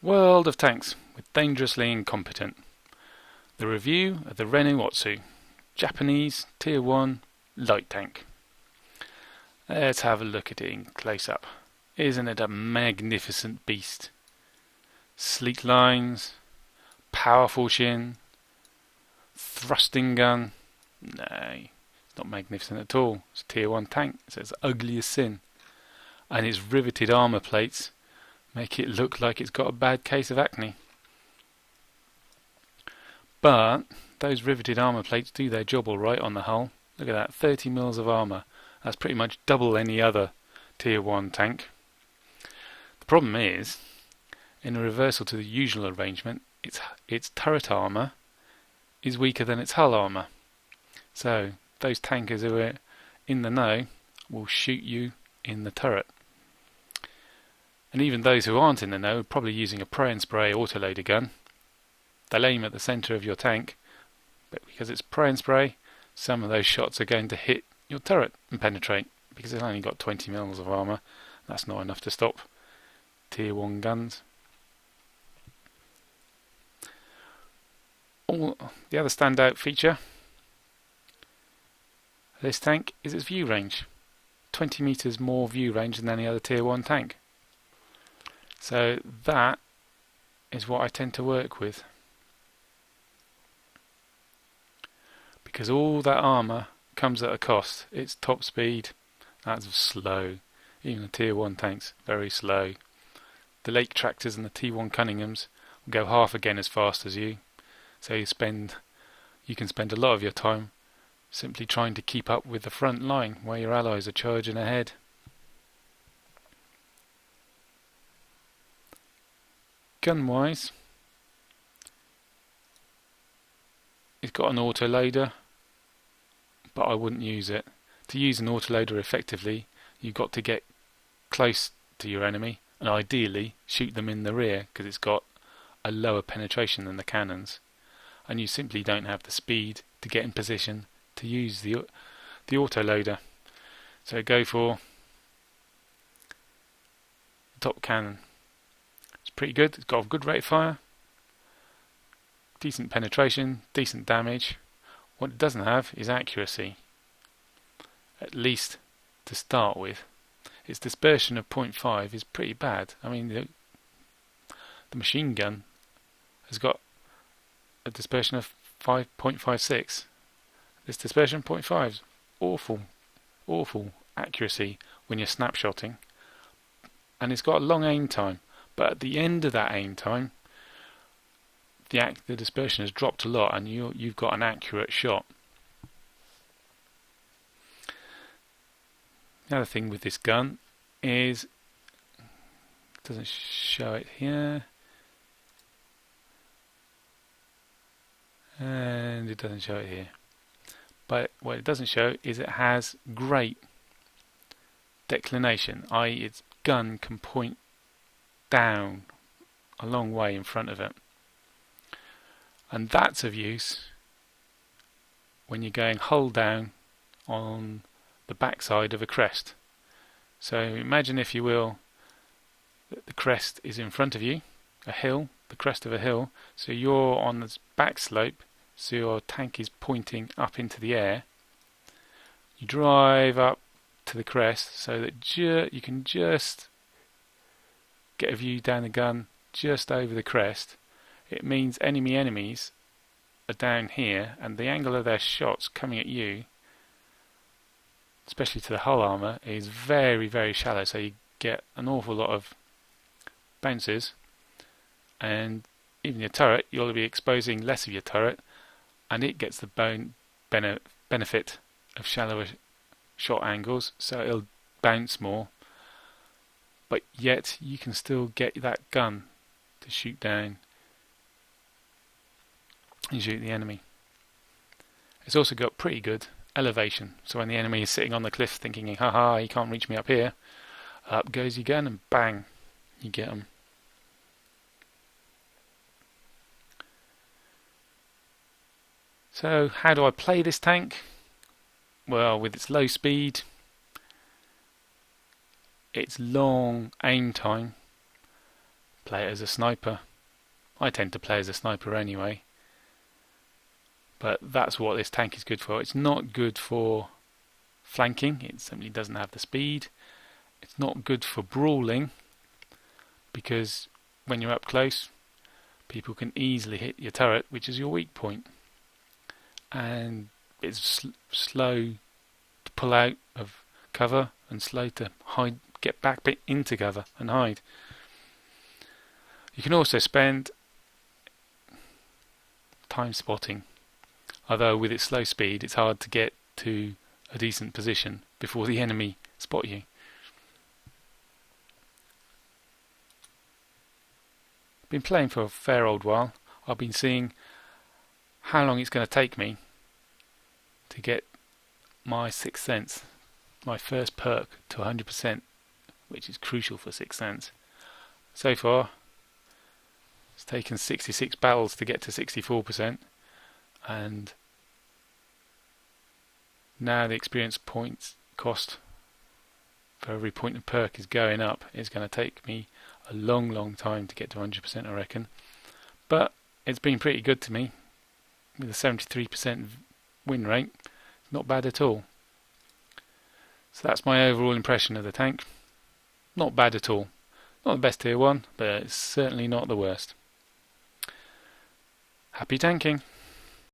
World of Tanks with Dangerously Incompetent. The review of the Renault Otsu, Japanese Tier 1 light tank. Let's have a look at it in close up. Isn't it a magnificent beast? Sleek lines, powerful shin, thrusting gun. No, it's not magnificent at all. It's a Tier 1 tank, so it's ugly as sin. And its riveted armour plates make it look like it's got a bad case of acne. But those riveted armour plates do their job all right on the hull. Look at that, 30 mils of armour. That's pretty much double any other Tier 1 tank. The problem is, in a reversal to the usual arrangement, its turret armour is weaker than its hull armour. So those tankers who are in the know will shoot you in the turret. And even those who aren't in the know are probably using a pray and spray autoloader gun. They'll aim at the centre of your tank, but because it's pray and spray, some of those shots are going to hit your turret and penetrate, because it's only got 20 mils of armour. That's not enough to stop Tier 1 guns. The other standout feature of this tank is its view range. 20 metres more view range than any other Tier 1 tank. So that is what I tend to work with. Because all that armour comes at a cost. It's top speed, that's slow. Even the Tier 1 tanks, very slow. The Lake Tractors and the T1 Cunninghams will go half again as fast as you. So you can spend a lot of your time simply trying to keep up with the front line where your allies are charging ahead. Gun wise, it's got an autoloader, but I wouldn't use it. To use an autoloader effectively, you've got to get close to your enemy and ideally shoot them in the rear, because it's got a lower penetration than the cannons, and you simply don't have the speed to get in position to use the autoloader. So go for the top cannon. It's pretty good. It's got a good rate of fire, decent penetration, decent damage. What it doesn't have is accuracy, at least to start with. Its dispersion of 0.5 is pretty bad. I mean, the machine gun has got a dispersion of 5.56. This dispersion 0.5 is awful accuracy when you're snapshotting, and it's got a long aim time. But at the end of that aim time, the dispersion has dropped a lot, and you've got an accurate shot. The other thing with this gun is, it doesn't show it here, and it doesn't show it here. But what it doesn't show is it has great declination, i.e. its gun can point down a long way in front of it. And that's of use when you're going hull down on the backside of a crest. So imagine, if you will, that the crest is in front of you, a hill, the crest of a hill, so you're on the back slope, so your tank is pointing up into the air. You drive up to the crest so that you can just get a view down the gun just over the crest. It means enemies are down here, and the angle of their shots coming at you, especially to the hull armour, is very, very shallow, so you get an awful lot of bounces, and even your turret, you'll be exposing less of your turret, and it gets the benefit of shallower shot angles, so it'll bounce more, but yet you can still get that gun to shoot down and shoot the enemy. It's also got pretty good elevation, so when the enemy is sitting on the cliff thinking, haha, he can't reach me up here, up goes your gun and bang, you get them. So how do I play this tank? Well, with its low speed, its long aim time, play it as a sniper. I tend to play as a sniper anyway, but that's what this tank is good for. It's not good for flanking, it simply doesn't have the speed. It's not good for brawling, because when you're up close, people can easily hit your turret, which is your weak point. And it's slow to pull out of cover and slow to hide, get back into cover and hide. You can also spend time spotting, although with its slow speed it's hard to get to a decent position before the enemy spot you. Been playing for a fair old while. I've been seeing how long it's going to take me to get my Sixth Sense, my first perk, to 100%, which is crucial for Sixth Sense. So far, it's taken 66 battles to get to 64%, and now the experience points cost for every point of perk is going up. It's going to take me a long time to get to 100%, I reckon. But it's been pretty good to me, with a 73% win rate. Not bad at all. So that's my overall impression of the tank. Not bad at all. Not the best tier 1, but it's certainly not the worst. Happy tanking!